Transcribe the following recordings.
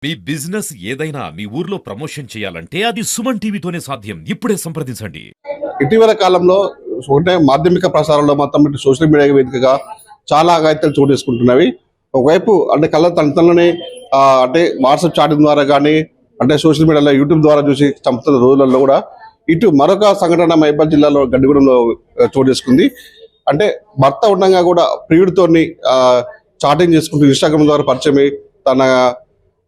మీ business ఏదైనా మీ ఊర్లో promotion చేయాలంటే అది సుమన్ టీవీతోనే సాధ్యం. ఇప్పుడే సంప్రదించండి. ఇటీవల కాలంలో మాధ్యమిక ప్రసారంలో మొత్తం సోషల్ మీడియా వేదికగా చాలా అఘాయిత్యాలు చోటు చేసుకుంటున్నవి. ఒకవైపు అంటే కళ్ళ తనతలని అంటే వాట్సాప్ చాటింగ్ ద్వారా కానీ అంటే సోషల్ మీడియాలో యూట్యూబ్ ద్వారా చూసి చంపుతున్న రోజులలో కూడా ఇటు మరొక సంఘటన మహిబాద్ జిల్లాలో గడ్డిగూడెంలో చోటు చేసుకుంది. అంటే భర్త ఉండగా కూడా ప్రియుడితోని చాటింగ్ చేసుకుంటూ ఇన్స్టాగ్రామ్ ద్వారా పరిచయమై తన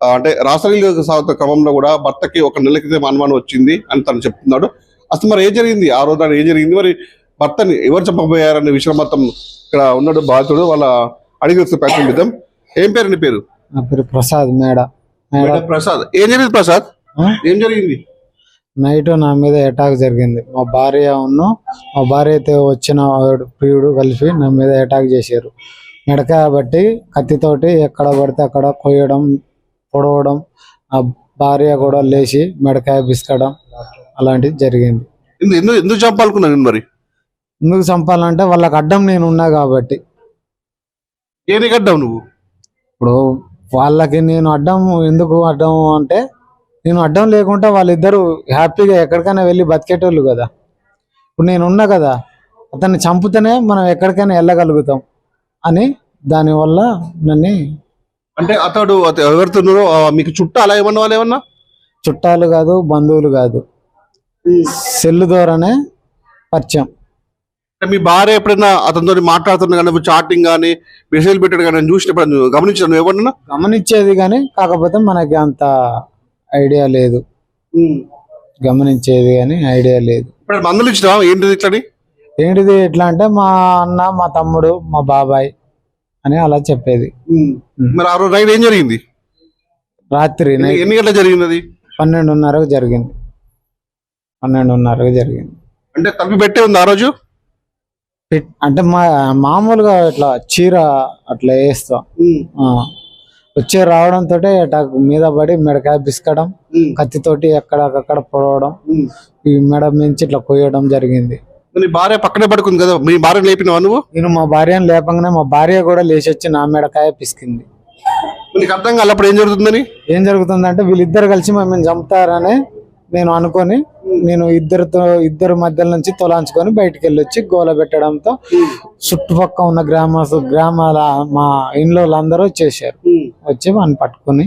అంటే రాసలీల సాగుతున్న క్రమంలో కూడా భర్తకి ఒక నెల క్రితం అనుమానం వచ్చింది అని తను చెప్తున్నాడు. అసలు మరి ఏం జరిగింది, ఆ రోజు ఏం జరిగింది, మరి భర్తని ఎవరు చంపబోయారనే విషయం మొత్తం ఇక్కడ ఉన్నాడు బాధితుడు. వాళ్ళ అడిగి వచ్చే ప్రయత్నం చేద్దాం. ఏం పేరు నీ పేరు? నా పేరు ప్రసాద్. ప్రసాద్, ఏం జరిగింది ప్రసాద్? ఏం జరిగింది? నైట్ నా మీద అటాక్ జరిగింది. మా భార్యతో వచ్చిన ప్రియుడు కలిసి నా మీద అటాక్ చేశారు. మెడకాయ బట్టి కత్తితోటి ఎక్కడ పడితే అక్కడ కొయ్యడం, పొడవడం, ఆ భార్య కూడా లేచి మెడకాయ బిస్కడం అలాంటిది జరిగింది. ఎందుకు చంపాలనుకున్నాను? మరి ఎందుకు చంపాలంటే వాళ్ళకి అడ్డం నేను ఉన్నా కాబట్టి. ఏనికి అడ్డం నువ్వు? ఇప్పుడు వాళ్ళకి నేను ఎందుకు అడ్డం అంటే నేను అడ్డం లేకుండా వాళ్ళిద్దరూ హ్యాపీగా ఎక్కడికైనా వెళ్ళి బతికేటోళ్ళు కదా. ఇప్పుడు నేను ఉన్నా కదా, అతన్ని చంపుతేనే మనం ఎక్కడికైనా వెళ్ళగలుగుతాం అని దానివల్ల నన్ను. అంటే అతడు ఎవరితో మీకు చుట్టాలా ఏమన్నా? వాళ్ళు ఏమన్నా చుట్టాలు కాదు, బంధువులు కాదు, సెల్ ద్వారానే పరిచయం. మీ భార్య ఎప్పుడైనా అతనితో మాట్లాడుతున్నా కానీ చాటింగ్ కానీ మెసేజ్ పెట్టాడు కానీ చూసినప్పుడు గమనించాను ఎవరన్నా? గమనించేది కానీ కాకపోతే మనకి అంత ఐడియా లేదు. గమనించేది కానీ ఐడియా లేదు. ఇప్పుడు మందులు ఇచ్చినా ఏంటిది ఇట్లని? ఏంటిది ఎట్లా అంటే మా అన్న, మా తమ్ముడు, మా బాబాయ్ అని అలా చెప్పేది. మరి ఆ రోజు నైట్ ఏం జరిగింది? రాత్రి ఎన్ని గంటలకు జరిగింది? అది 12:30కు జరిగింది. 12:30కు జరిగింది. అంటే తలుపు పెట్టే ఉంది ఆ రోజు? అంటే మామూలుగా ఇట్లా చీర అట్లా వేస్తా వచ్చే రావడంతో అటాక్ మీద పడి మెడకాయ బిస్కడం, కత్తితోటి ఎక్కడక్కడ పొడవడం, ఈ మెడ మించి ఇట్లా కొయ్యడం జరిగింది. నీ భార్య పక్కనే పడుకుంది కదా, మీ భార్య లేపినవా నువ్వు? నేను మా భార్యను లేపంగానే మా భార్య కూడా లేచి వచ్చి నా మెడకాయ పిసికింది. నీకు అర్థం కాదు అప్పుడు ఏం జరుగుతుందని? ఏం జరుగుతుందంటే వీళ్ళిద్దరు కలిసి మమ్మల్ని చంపుతారని నేను అనుకొని నేను ఇద్దరు మధ్యలో నుంచి తొలాంచుకొని బయటికి వెళ్ళొచ్చి గోల పెట్టడంతో చుట్టుపక్కల ఉన్న గ్రామాల మా ఇంట్లో వాళ్ళందరూ వచ్చేసారు. వచ్చి వాడిని పట్టుకుని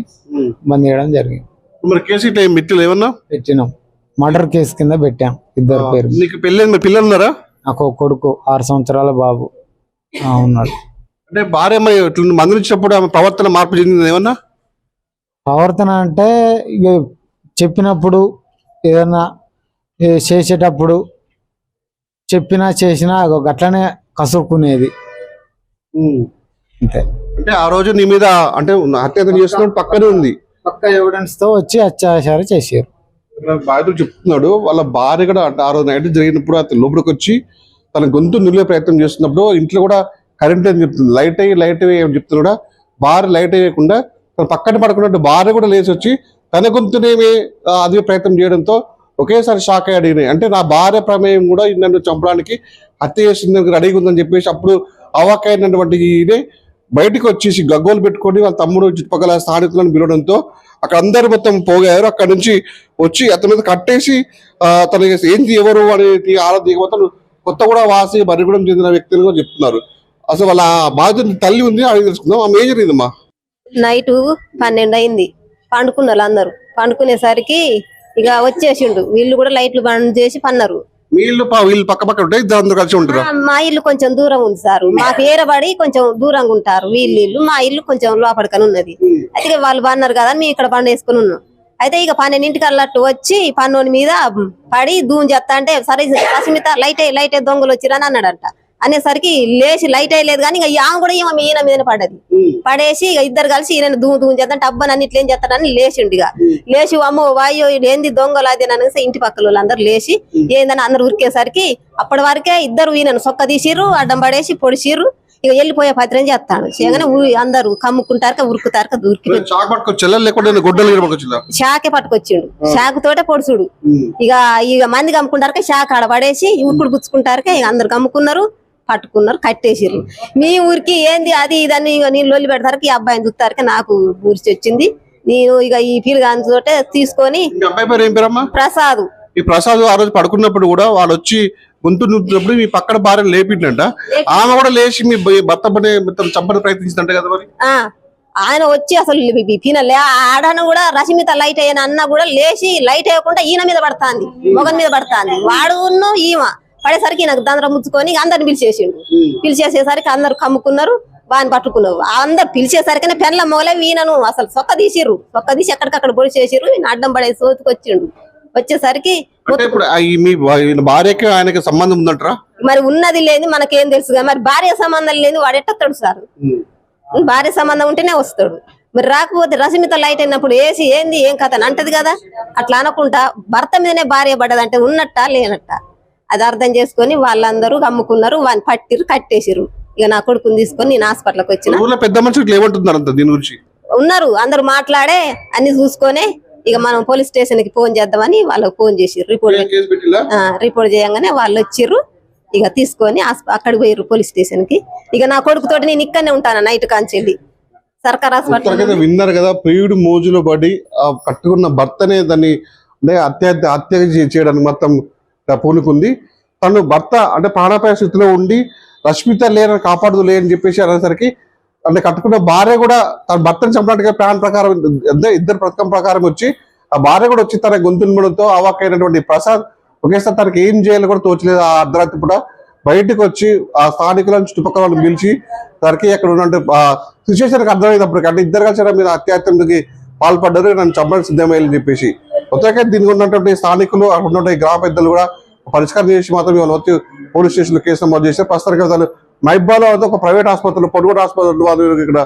బంద్ చేయడం జరిగింది. మరి కేసు ఏమన్నా పెట్టినాం. మర్డర్ కేసు కింద పెట్టాం. ఇద్దరు పేరు. నీకు పిల్లలు ఉన్నారా? నాకు కొడుకు 6 సంవత్సరాల బాబు ఉన్నాడు. అంటే భార్య మందులు ఇచ్చినప్పుడు ఆమె ప్రవర్తన మార్పు చెందింది ఏమన్నా? ప్రవర్తన అంటే ఇక చెప్పినప్పుడు ఏదన్నా చేసేటప్పుడు చెప్పినా చేసినా గట్లనే కసురుకునేది అంతే. అంటే ఆ రోజు నీ మీద అంటే హత్యాయత్నం చేస్తున్నప్పుడు పక్కనే ఉంది, పక్క ఎవిడెన్స్ తో వచ్చి అత్యాచారం చేశారు. బాధితుడు చెప్తున్నాడు వాళ్ళ భార్య కూడా ఆ రోజు నైట్ జరిగినప్పుడు అతను లోపలికి వచ్చి తన గొంతు నిలిపే ప్రయత్నం చేస్తున్నప్పుడు ఇంట్లో కూడా కరెంట్ అని చెప్తుంది, లైట్ అయ్యి చెప్తున్నా కూడా భార్య లైట్ అయ్యకుండా తన పక్కన పడుకున్నట్టు భార్య కూడా లేచి వచ్చి తన గొంతునేమి అదే ప్రయత్నం చేయడంతో ఒకేసారి షాక్ అయ్యాడు. అంటే నా భార్య ప్రమేయం కూడా నన్ను చంపడానికి హత్య చేసింది రెడీగా ఉందని చెప్పేసి అప్పుడు అవాకైనటువంటి ఇదే బయటకు వచ్చేసి గగ్గోలు పెట్టుకొని వాళ్ళ తమ్ముడు చుట్టుపక్కల స్థానికులను పిలవడంతో అక్కడ అందరు మొత్తం పోగారు. అక్కడ నుంచి వచ్చి అతని మీద కట్టేసి తన ఏంటి ఎవరు అనేది ఆరాధికపోతే కొత్త కూడా వాసి మరిగూడెం చెందిన వ్యక్తులు చెప్తున్నారు. అసలు వాళ్ళ బాధితుని తల్లి ఉంది, అడిగి తెలుసుకుందాం. ఆమె ఏం జరిగిందమ్మా? నైట్ 12 అయింది. పండుకున్నారు అందరు. పండుకునేసరికి ఇక వచ్చేసిండు. వీళ్ళు కూడా లైట్లు బంద్ చేసి పన్నారు. వీళ్ళు పక్క పక్క ఉంటాయి, ఇద్దరు కలిసి ఉంటారు. మా ఇల్లు కొంచెం దూరం ఉంది సార్. మాకు ఏరబడి కొంచెం దూరంగా ఉంటారు వీళ్ళు. మా ఇల్లు కొంచెం లోపలికని ఉన్నది. అయితే వాళ్ళు పన్నారు కదా, మేము ఇక్కడ పండు వేసుకుని ఉన్నాం. అయితే ఇక 12ంటికి అల్లట్టు వచ్చి పన్నోని మీద పడి దూని చేస్తా అంటే సరే అస్మిత లైట్ దొంగలు వచ్చిరని అన్నాడంట. అనేసరికి లేచి లైట్ అయ్యలేదు కానీ ఇక ఆమె కూడా ఈయన మీద పడ్డది. పడేసి ఇక ఇద్దరు కలిసి ఈయన దూని చేద్దాం అబ్బా నన్ను ఇట్లా ఏం చేస్తాడని లేచిండు. ఇక లేచి అమ్మో వాయో ఏంది దొంగలు అది అనేసి ఇంటి పక్కల వాళ్ళందరూ లేచి ఏందని అందరు ఉరికేసరికి అప్పటి వరకే ఇద్దరు ఈయనను సొక్క తీసిర్రు, అడ్డం పడేసి పొడిచిర్రు. ఇక వెళ్ళిపోయే పత్రం చేస్తాడు. చేయగానే అందరు కమ్ముకుంటారు, ఉరుకుతారు, దూరికి షాకే పట్టుకొచ్చిండు. షాకు తోటే పొడుచుడు. ఇక మంది కమ్ముకుంటారు, షాక్ ఆడ పడేసి ఉరుకుడు పుచ్చుకుంటారు. ఇక అందరు కమ్ముకున్నారు, పట్టుకున్నారు, కట్టేసిర్రు. మీ ఊరికి ఏంది అది ఇదని నీళ్ళు లొల్లి పెడతారు. ఈ అబ్బాయిని చూస్తారకి నాకు ఊరిచి వచ్చింది. నేను ఇక ఈ పిల్లగాని తోటే తీసుకొని మీ అబ్బాయి పేరు ఏం పేరమ్మా? ప్రసాద్ ఈ ప్రసాద్ ఆ రోజు పడుకున్నప్పుడు కూడా వాళ్ళు వచ్చి గొంతు నూతున్నప్పుడు మీ పక్కన భార్య లేపిండంట, ఆమె కూడా లేచి మీ భర్త పని మొత్తం చంపని ప్రయత్నించిందంట కదా మరి. ఆయన వచ్చి అసలు పినలే ఆడను కూడా రష్మిత లైట్ అయ్యాను అన్న కూడా లేచి లైట్ వేయకుండా ఈయన మీద పడతాంది, మొగన్ మీద పడతాంది. వాడును ఈమె పడేసరికి నాకు దందర ముచ్చుకొని అందరిని పిలిచేసిండు. పిలిచేసేసరికి అందరు కమ్ముకున్నారు, వాని పట్టుకున్నావు. అందరు పిలిచేసరికి పెన్ల మొగలే ఈయనను అసలు సొక్క తీసిర్రు, సొక్క తీసి ఎక్కడికక్కడ పొడి చేసిర్రు. ఈయన అడ్డం పడే సోతుకు వచ్చిండు. వచ్చేసరికి అంటే ఇప్పుడు మీ భార్యకి ఆయనకి సంబంధం ఉందంటారా? మరి ఉన్నది లేదు మనకేం తెలుసు కదా, మరి భార్య సంబంధం లేదు వాడు ఎట్టస్తాడు సార్? భార్య సంబంధం ఉంటేనే వస్తాడు. మరి రాకపోతే రష్మిత లైట్ అయినప్పుడు వేసి ఏంది ఏం కథ అని అంటది కదా. అట్లా అనకుండా భర్త మీదనే భార్య పడ్డదంటే ఉన్నట్ట లేనట్ట అది అర్థం చేసుకొని వాళ్ళందరూ అమ్ముకున్నారు, వాని పట్టిరు కట్టేసిరు. ఇక నా కొడుకుని తీసుకొని నేను హాస్పిటల్కి వచ్చిన. ఊర్లో పెద్ద మనుషులు ఏమంటున్నారు అంత దీని గురించి? ఉన్నారు అందరు మాట్లాడే అన్ని చూసుకొని ఇక మనం పోలీస్ స్టేషన్ కి ఫోన్ చేద్దామని వాళ్ళకి ఫోన్ చేసిర్రు. రిపోర్ట్ చేయంగానే వాళ్ళు వచ్చిర్రు. ఇక తీసుకొని అక్కడికి పోయిర్రు పోలీస్ స్టేషన్ కి. ఇక నా కొడుకుతోటి నేను ఇక్కడనే ఉంటాను నైట్ కాంచెల్లి సర్కార్ హాస్పిటల్. విన్నారు కదా, ప్రియుడు మోజులో పడి ఆ కట్టుకున్న భర్తనే దాన్ని హత్య చేయడానికి మొత్తం పూనుకుంది. తను భర్త అంటే ప్రాణాపాయ స్థితిలో ఉండి రష్మిత లేని కాపాడుదులే అని చెప్పేసి అనేసరికి అంటే కట్టుకున్న భార్య కూడా తన భర్తను చంపడానికి ప్లాన్ ప్రకారం ఇద్దరు పథకం ప్రకారం వచ్చి ఆ భార్య కూడా వచ్చి తన గొంతునిమడంతో అవాక్కైనటువంటి ప్రసాద్ ఒకేసారి తనకి ఏం చేయాలో కూడా తోచలేదు. ఆ అర్ధరాత్రి పూట బయటకు వచ్చి ఆ స్థానికులను చుట్టుపక్కల వాళ్ళని పిలిచి తనకి అక్కడ ఉన్నట్టు సిచ్యువేషన్కి అర్థమైనప్పటికీ అంటే ఇద్దరు కలిసి మీద అత్యాచారానికి పాల్పడ్డారు, నన్ను చంపడానికి సిద్ధమయ్యాలని చెప్పేసి మొత్తంగా దీనికి ఉన్నటువంటి స్థానికులు అక్కడ ఉన్నటువంటి గ్రామ పెద్దలు కూడా పరిష్కారం చేసి మాత్రం వాళ్ళు వచ్చి పోలీస్ స్టేషన్ లో కేసు నమోదు చేశారు. ప్రస్తుతానికి మైబాలో ఒక ప్రైవేట్ ఆసుపత్రిలో పొడుగుడు ఆసుపత్రులు వాళ్ళు ఇక్కడ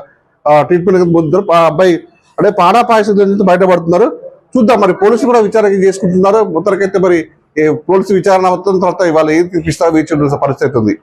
ట్రీట్మెంట్ పొందుతారు. ఆ అబ్బాయి అంటే ప్రాణాపాయ నుంచి బయటపడుతున్నారు. చూద్దాం మరి పోలీసులు కూడా విచారణ చేసుకుంటున్నారు. మొత్తానికైతే మరి పోలీసు విచారణ మొత్తం తర్వాత ఇవాళ ఏది తీపిస్తారో వేచి పరిస్థితి ఉంది.